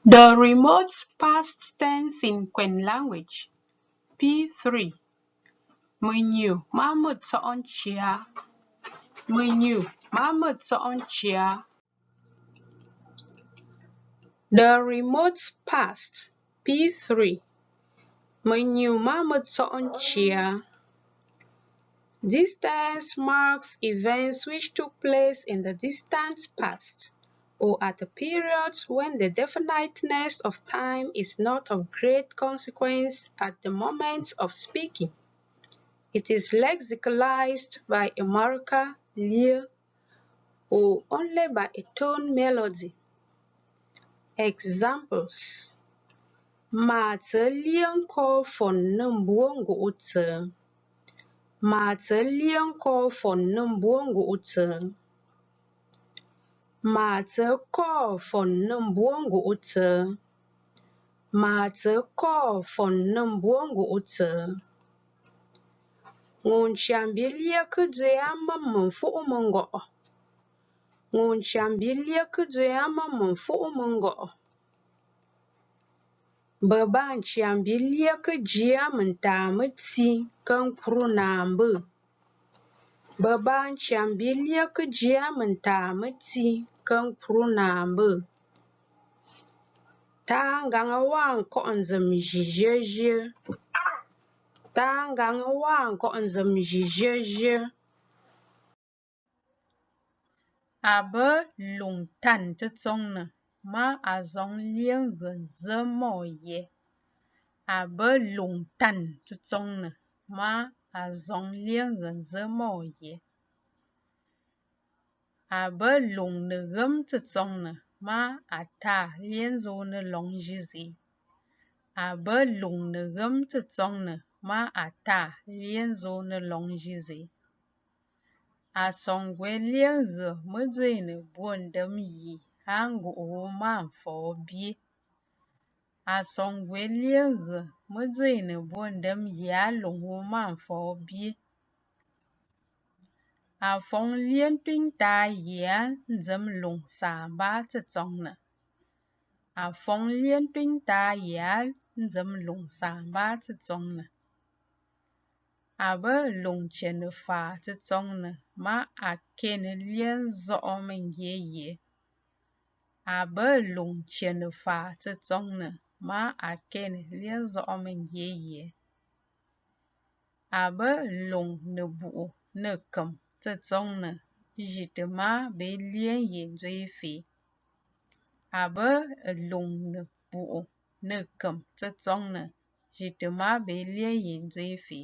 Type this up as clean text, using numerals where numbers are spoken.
The remote past tense in Nkwen Language P3. Menu Mahmud on chia. Menu Mahmud on chia. The remote past P3. Menu Mahmud on chia. This tense marks events which took place in the distant past, or at a period when the definiteness of time is not of great consequence at the moment of speaking. It is lexicalized by a marker, leer, or only by a tone melody. Examples: Ma te liang ko fon nem buongo ute. Ma te liang ko fon nem buongo ute. Ma te ko fon nem buongo ute. Ma te ko fon nem buongo ute. Ngun chambi lia ke dwe men fu mengo. Ngun chambi lia ke dwe men fu mengo. Beban chambi lia ke jia men ta meti kan kru na mbe. Beban chambi lia ke jia men ta meti kan kru na mbe. Ta nganga wan ko nzem jijie. Ta nganga wan ko nzem jijie. Abe lung tan te tsong ne ma a zong liang gen ze mo ye. Abe lung tan te tsong ne ma a zong liang gen ze mo ye. Abe lung ne gem te tsong ne ma a ta lien zo ne long jizi. Abe lung ne gem te tsong ne ma a ta lien zo ne long jizi. A song gwe liang ge me dwe ne buon dem yi hangu o man fo bi. A song gwe liang ge me dwe ne buon dem yi a long o man fo bi. A fong lien twin ta yi a nzem long sa ba te tsong ne. A fong lien twin ta yi a nzem long sa ba te tsong ne. Abe long chen fa te tsong ne ma a ken lien zo men ye. Abe long chen fa te tsong ne ma a ken lien zo men ye. Abe long ne bu ne kem te tsong ne jite ma be lien ye zui fi. Abe long ne bu ne kem te tsong ne jite ma be lien ye zui fi.